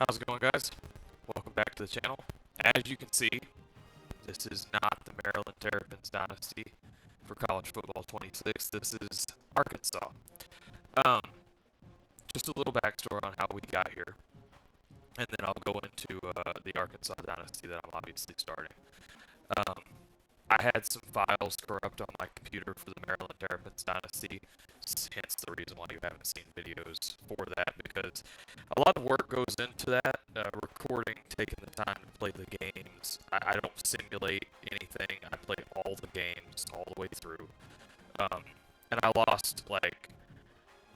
How's it going, guys? Welcome back to the channel. As you can see, this is not the Maryland Dynasty for college football 26. This is Arkansas. Um, just a little backstory on how we got here, and then I'll go into the Arkansas Dynasty that I'm obviously starting. Um, I had some files corrupt on my computer for the Maryland Dynasty, hence the reason why you haven't seen videos for that, because a lot of work goes into that, recording, taking the time to play the games. I don't simulate anything. I play all the games all the way through. And I lost like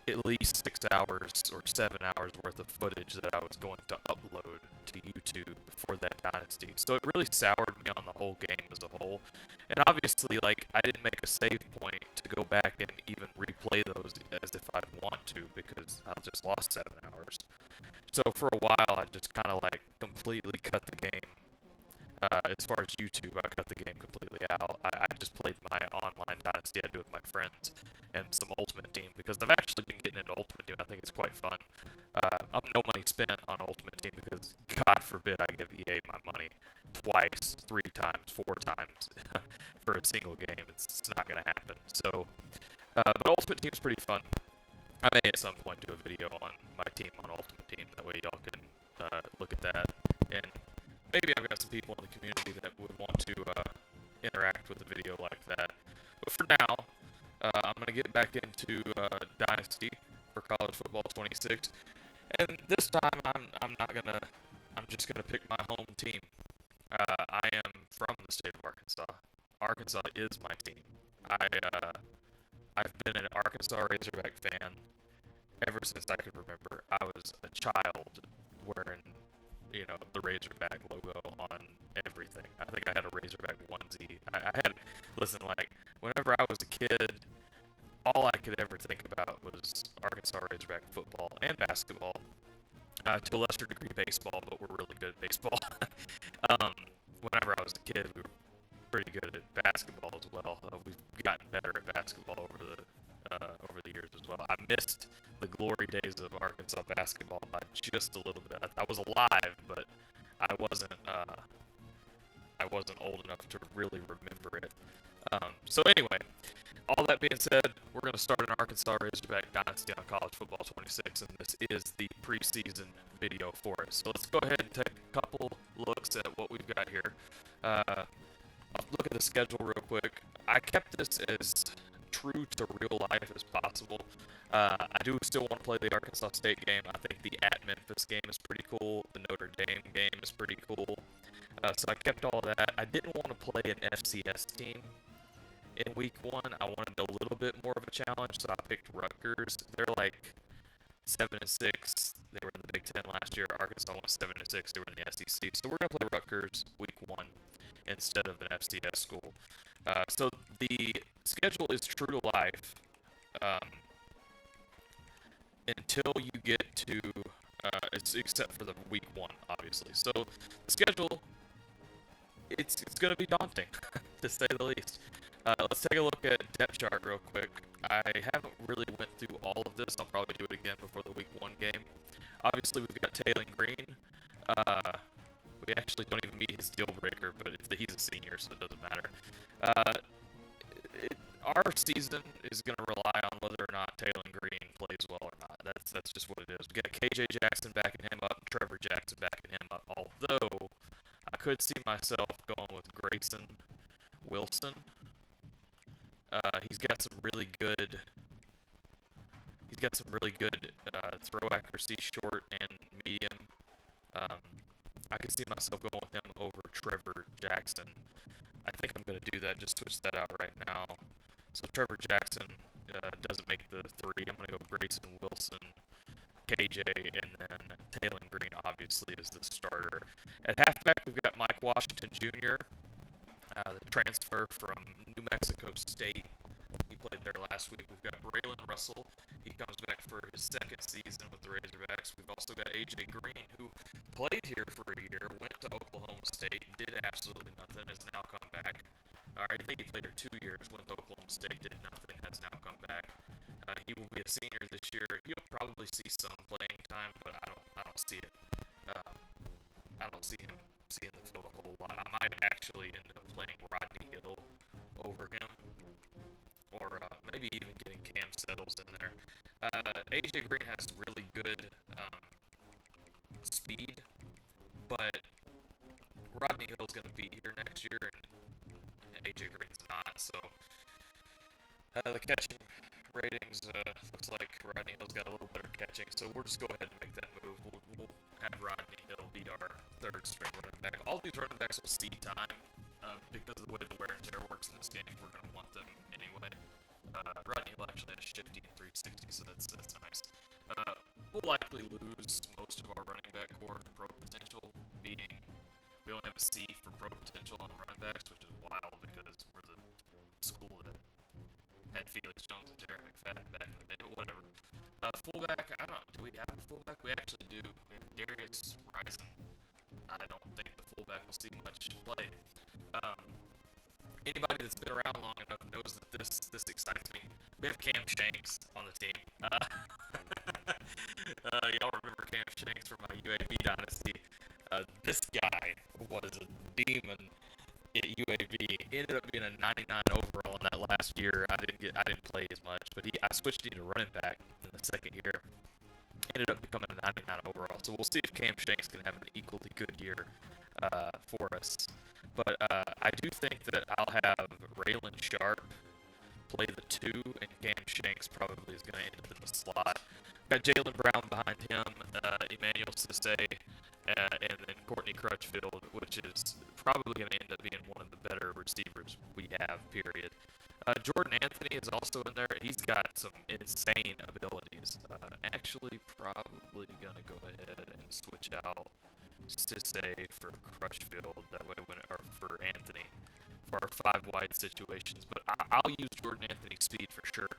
at least 6 hours or 7 hours worth of footage that I was going to upload to YouTube for that dynasty. So it really soured me on the whole game as a whole. And obviously, like, I didn't make a save point to go back and even replay those as if I'd want to, because I just lost 7 hours. So for a while, I just kind of like completely cut the game. As far as YouTube, I cut the game completely out. I just played my online dynasty I do with my friends and some Ultimate Team, because I've actually been getting into Ultimate Team. I think it's quite fun. I'm no money spent on Ultimate Team because, God forbid, I give EA my money twice, 3 times, 4 times for a single game. It's not going to happen. So, but Ultimate Team is pretty fun. I may at some point do a video on my team on Ultimate Team. That way y'all can look at that. And maybe I've got some people in the community that would want to interact with a video like that. But for now, I'm going to get back into Dynasty for college football 26. And this time, I'm just going to pick my home team. I am from the state of Arkansas. Arkansas is my team. I've been an Arkansas Razorback fan ever since I could remember. I was a child wearing, the Razorback logo on everything. I think I had a Razorback onesie. Listen, like, whenever I was a kid, all I could ever think about was Arkansas Razorback football and basketball. To a lesser degree baseball, but we're really good at baseball. Whenever I was a kid, we were pretty good at basketball as well. We've gotten better at basketball over the years as well. I missed the glory days of Arkansas basketball by just a little bit. I was alive, but I wasn't old enough to really remember it. So anyway, all that being said, we're going to start an Arkansas Razorback Dynasty on College Football 26, and this is the preseason video for it. So let's go ahead and take a couple looks at what we've got here. I'll look at the schedule real quick. I kept this as true to real life as possible. I do still want to play the Arkansas State game. I think the at Memphis game is pretty cool. The Notre Dame game is pretty cool. So I kept all of that. I didn't want to play an FCS team in week 1. I wanted a little bit more of a challenge, so I picked Rutgers. They're like 7-6. They were in the Big Ten last year. Arkansas went 7-6. They were in the SEC. So we're gonna play Rutgers week 1 instead of an FCS school. So the schedule is true to life until you get to, except for the week 1, obviously. So the schedule, it's going to be daunting, to say the least. Let's take a look at depth chart real quick. I haven't really went through all of this. I'll probably do it again before the week 1 game. Obviously, we've got Taylor Green. We actually don't even meet his deal breaker, but he's a senior, so it doesn't matter. Our season is going to rely on whether or not Taylor Green plays well or not. That's just what it is. We got KJ Jackson backing him up, Trevor Jackson backing him up. Although I could see myself going with Grayson Wilson. He's got some really good. He's got some really good throw accuracy, short and medium. I could see myself going with him over Trevor Jackson. I think I'm going to do that, just switch that out right now. So Trevor Jackson doesn't make the 3. I'm going to go Grayson Wilson, KJ, and then Taylor Green obviously is the starter. At halfback, we've got Mike Washington Jr., the transfer from New Mexico State. He played there last week. We've got Braylon Russell. He comes back for his 2nd season with the Razorbacks. We've also got AJ Green, who played here for a year, went to Oklahoma State, did absolutely nothing, has now come back. I think he played here 2 years, went to Oklahoma State, did nothing, has now come back. He will be a senior this year. He'll probably see some playing time, but I don't see it. Um, I don't see him seeing the field a whole lot. I might actually end up playing Rodney Hill over him, or maybe even getting Cam Settles in there. AJ Green has really good speed, but Rodney Hill's going to be here next year, and AJ Green's not. So the catching ratings looks like Rodney Hill's got a little better catching. So we'll just go ahead and make that move. We'll have Rodney Hill be our third string running back. All these running backs will see time because of the way the wear and tear works in this game. We're going to want them anyway. Rodney Hill actually has shifty and 360, so that's nice. We'll likely lose most of our running back core to pro potential, being we only have a C for pro potential on running backs, which is wild because we're the school that had Felix Jones and Jared McFadden back in the day, but whatever. Fullback, I don't know, do we have a fullback? We actually do. We have Darius Rising. I don't think the fullback will see much play. Anybody that's been around long enough knows that this excites me. We have Cam Shanks on the team. Y'all remember Cam Shanks from my UAB Dynasty. This guy was a demon at UAB. He ended up being a 99 overall in that last year. I didn't play as much, but I switched him to running back in the second year. Ended up becoming a 99 overall. So we'll see if Cam Shanks can have an equally good year for us. But I do think that I'll have Raylan Sharp play the 2, and Cam Shanks probably is going to end up in the slot. Got Jalen Brown behind him, Emmanuel Sisse, and then Courtney Crutchfield, which is probably going to end up being one of the better receivers we have, period. Jordan Anthony is also in there. He's got some insane abilities. Actually, probably going to go ahead and switch out Sisse for Crutchfield, that way or for Anthony, for our 5 wide situations. But I'll use Jordan Anthony's speed for sure.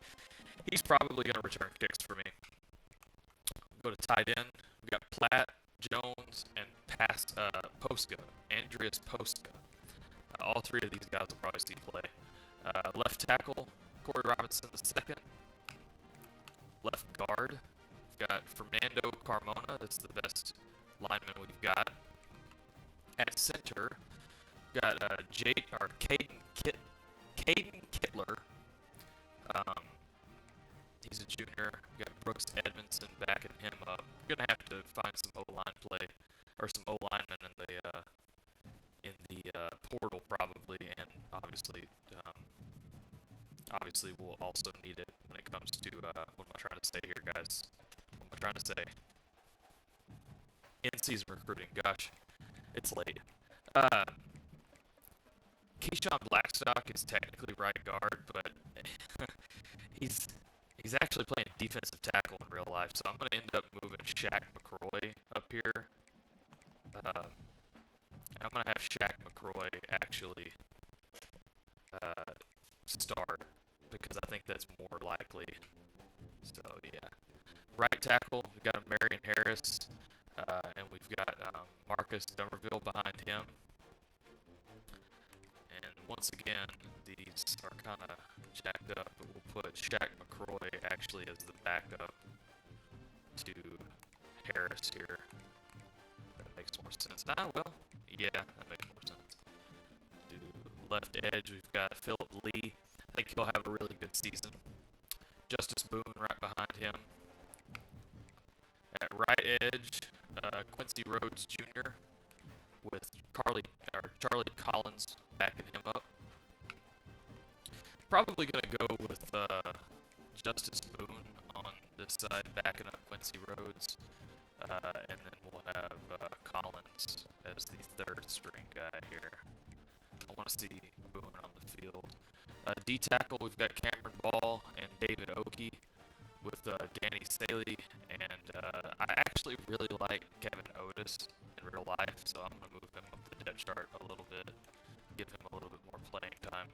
He's probably going to return kicks for me. Go to tight end. We got Platt, Jones, and Postka, Andreas Postka. All 3 of these guys will probably see play. Left tackle, Corey Robinson II. Left guard, we've got Fernando Carmona. That's the best lineman we've got. At center, we've got Caden Kittler. He's a junior. We got Brooks Edmondson backing him up. We're gonna have to find some O-line play or some O-linemen in the portal probably, and obviously we'll also need it when it comes to what am I trying to say here, guys? What am I trying to say? In-season recruiting. Gosh, it's late. Keyshawn Blackstock is technically right guard, but he's actually playing defensive tackle in real life, so I'm going to end up moving Shaq McCroy up here. I'm going to have Shaq McCroy actually start, because I think that's more likely. So, yeah. Right tackle, we've got Marion Harris, and we've got Marcus Dummerville behind him. And once again, these are kind of jacked up, but we'll put Shaq McCroy actually as the backup to Harris here. That makes more sense. Yeah, that makes more sense. Do left edge, we've got Philip Lee. I think he'll have a really good season. Justice Boone right behind him. At right edge, Quincy Rhodes Jr. with Charlie Collins backing him up. Probably going to go with Justice Boone on this side, backing up Quincy Rhodes. And then we'll have Collins as the third string guy here. I want to see Boone on the field. D-tackle, we've got Cameron Ball and David Oakey with Danny Staley. And I actually really like Kevin Otis in real life, so I'm going to move him up the depth chart a little bit, give him a little bit more playing time.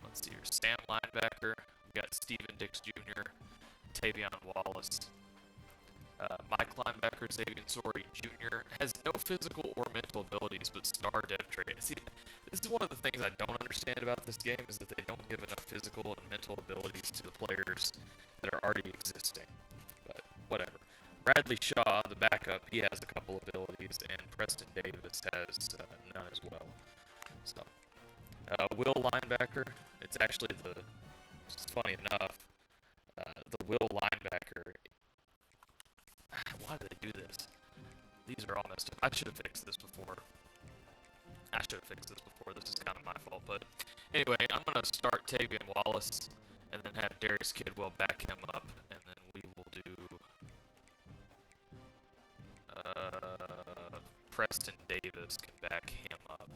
Let's see here. Sam linebacker. We got Steven Dix Jr., Tavion Wallace. Mike linebacker, Xavier Sorey Jr. has no physical or mental abilities, but star dev trait. See, this is one of the things I don't understand about this game, is that they don't give enough physical and mental abilities to the players that are already existing. But whatever. Bradley Shaw, the backup, he has a couple abilities, and Preston Davis has none as well. So, Will linebacker, it's actually it's funny enough, the Will linebacker, why did they do this? These are all messed up. I should have fixed this before. This is kind of my fault, but anyway, I'm going to start Tavian Wallace and then have Darius Kidwell back him up, and then we will do Preston Davis can back him up.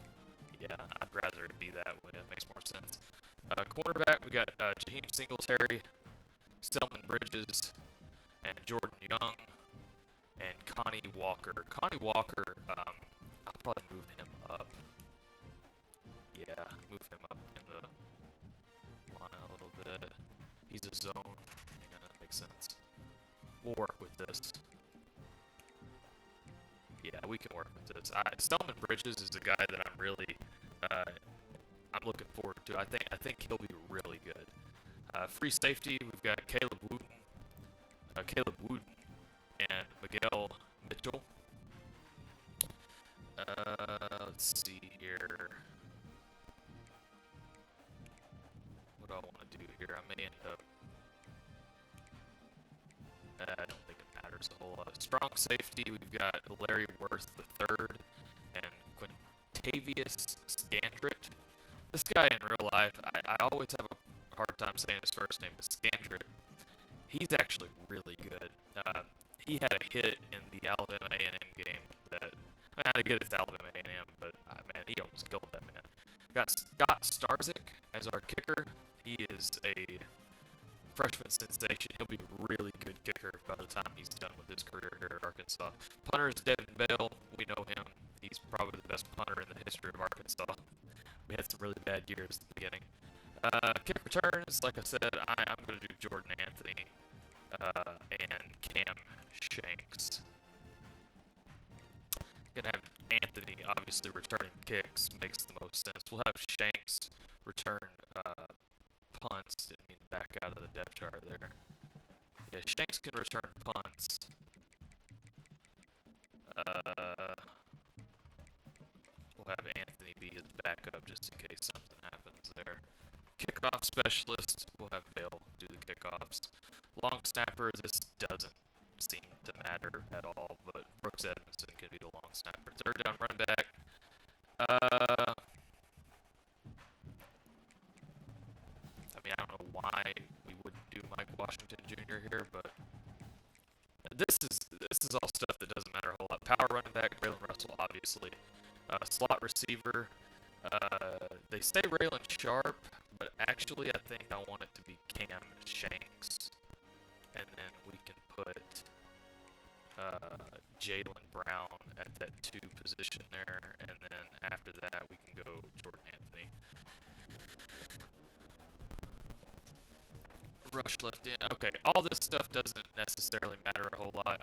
Yeah, I'd rather it be that way. That makes more sense. Cornerback, we got Jaheim Singletary, Selman Bridges, and Jordan Young, and Connie Walker. Connie Walker, I'll probably move him up. Yeah, move him up in the line a little bit. He's a zone. Yeah, that makes sense. We'll work with this. Yeah, we can work with this. Selman Bridges is the guy that I'm really, I'm looking forward to. I think he'll be really good. Free safety, we've got Caleb Wooten, and Miguel Mitchell. Let's see here. What do I want to do here? I may end up. I don't think it matters a whole lot. Strong safety, we've got Larry Worth III and Quintavious Scandrett. This guy in real life, I always have a hard time saying his first name, but Scandrett. He's actually really good. He had a hit in the Alabama A&M game that, I had to get it to Alabama A&M, but man, he almost killed that man. Got Scott Starzik as our kicker. He is a freshman sensation. He'll be a really good kicker by the time he's done with his career here at Arkansas. Punter is Devin Bell. We know him. He's probably the best punter in the history of Arkansas. We had some really bad years at the beginning. Kick returns, like I said, I'm going to do Jordan Anthony and Cam Shanks. Going to have Anthony, obviously, returning kicks makes the most sense. We'll have Shanks return punts. Didn't mean to back out of the depth chart there. Yeah, Shanks can return punts. We'll have Anthony be his backup just in case something happens there. Kickoff specialist, we'll have Vale do the kickoffs. Long snapper, this doesn't seem to matter at all, but Brooks Edmondson can be the long snapper. Third down run back. I don't know why we wouldn't do Mike Washington Jr. here, but this is all stuff that doesn't matter a whole lot. Power running back, Braylon Russell, obviously. Slot receiver, they say Raylan Sharp, but actually I think I want it to be Cam Shanks. And then we can put Jalen Brown at that 2 position there, and then after that we can go Jordan Anthony. Rush left in. Okay, all this stuff doesn't necessarily matter a whole lot.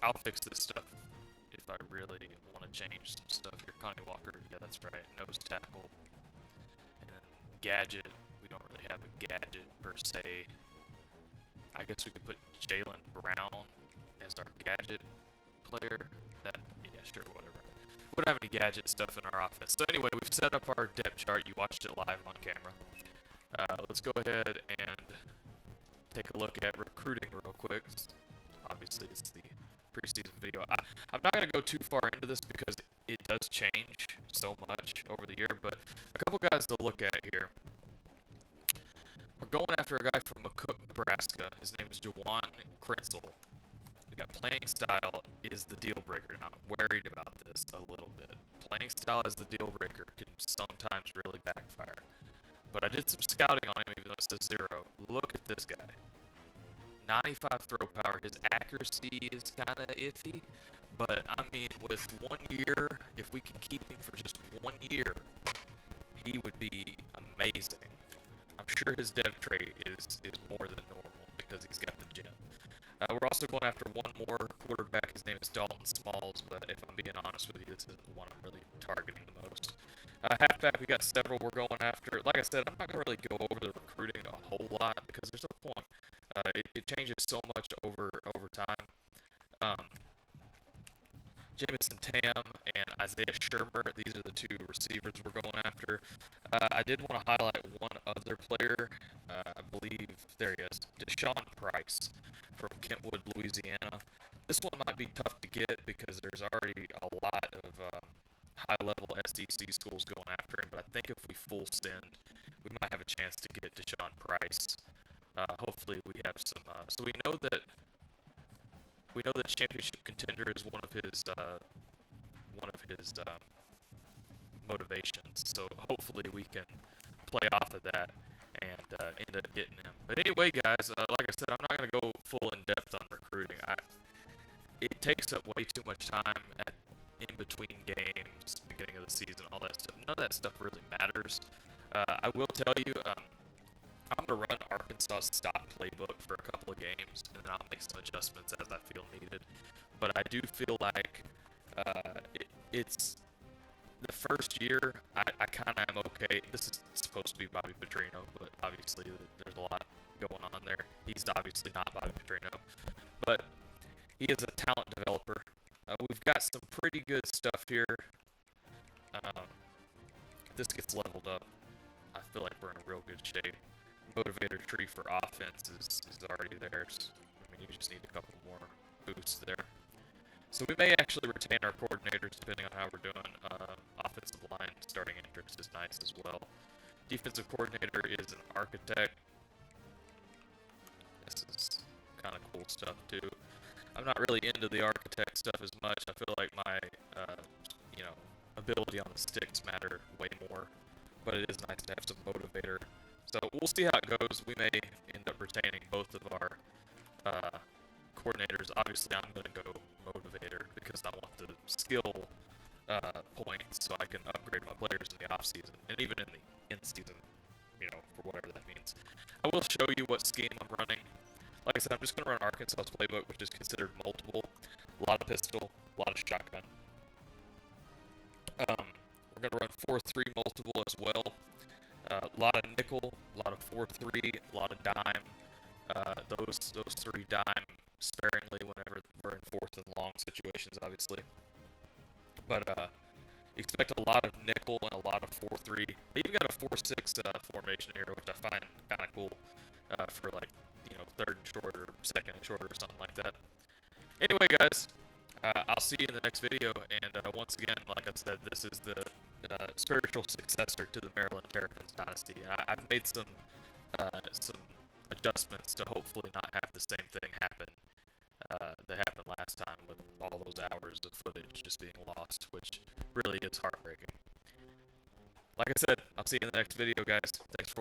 I'll fix this stuff if I really want to change some stuff here. Connie Walker, yeah, that's right. Nose tackle. And then gadget. We don't really have a gadget per se. I guess we could put Jalen Brown as our gadget player. Yeah, sure, whatever. We don't have any gadget stuff in our offense. So anyway, we've set up our depth chart. You watched it live on camera. Let's go ahead and take a look at recruiting real quick. Obviously, it's the preseason video. I'm not going to go too far into this because it does change so much over the year, but a couple guys to look at here. We're going after a guy from McCook, Nebraska. His name is Jawan Krenzel. We got playing style is the deal breaker. Now, I'm worried about this a little bit. Playing style is the deal breaker. Can sometimes really backfire. But I did some scouting on him, even though it says 0. Look at this guy. 95 throw power. His accuracy is kind of iffy. But, I mean, with 1 year, if we can keep him for just 1 year, he would be amazing. I'm sure his dev trait is more than normal because he's got the gym. We're also going after one more quarterback. His name is Dalton Smalls, but if I'm being honest with you, this is the one I'm really targeting the most. Halfback, we got several we're going after. Like I said, I'm not going to really go over the recruiting a whole lot because there's no point. It changes so much over time. Um, Jamison Tam and Isaiah Shermer, these are the two receivers we're going after. I did want to highlight one other player. I believe there he is, Deshaun Price from Kentwood, Louisiana. This one might be tough to get because there's already a lot of high-level SEC schools going after him. But I think if we full send, we might have a chance to get Deshaun Price. Hopefully, we have some. So we know that championship contender is one of his motivations. So hopefully we can play off of that and end up getting him. But anyway, guys, like I said, I'm not going to go full in depth on recruiting. It takes up way too much time in between games, beginning of the season, all that stuff. None of that stuff really matters. I will tell you, I'm going to run Arkansas' stock playbook for a couple of games, and then I'll make some adjustments as I feel needed. But I do feel like it's the first year. I kind of am okay. This is supposed to be Bobby Petrino, but obviously there's a lot going on there. He's obviously not Bobby Petrino, but he is a talent developer. We've got some pretty good stuff here. If this gets leveled up, I feel like we're in real good shape. Motivator tree for offense is already there. I mean, you just need a couple more boosts there. So we may actually retain our coordinators depending on how we're doing. Offensive line starting interest is nice as well. Defensive coordinator is an architect. This is kind of cool stuff too. I'm not really into the architect stuff as much. I feel like my, ability on the sticks matter way more. But it is nice to have some motivator. So we'll see how it goes. We may end up retaining both of our coordinators. Obviously, I'm going to go motivator because I want the skill points so I can upgrade my players in the offseason and even in the in-season, for whatever that means. I will show you what scheme I'm running. Like I said, I'm just going to run Arkansas's playbook, which is considered multiple. A lot of pistol, a lot of shotgun. We're going to run 4-3 multiple as well. A lot of nickel, a lot of 4-3, a lot of dime. Those three dime sparingly whenever we're in fourth and long situations, obviously. But expect a lot of nickel and a lot of 4-3. They even got a 4-6 formation here, which I find kind of cool for third and short or second and short or something like that. Anyway, guys, I'll see you in the next video. And once again, like I said, this is the spiritual successor to the Maryland Dynasty. I've made some adjustments to hopefully not have the same thing happen that happened last time with all those hours of footage just being lost, which really is heartbreaking. Like I said, I'll see you in the next video, guys. Thanks for watching.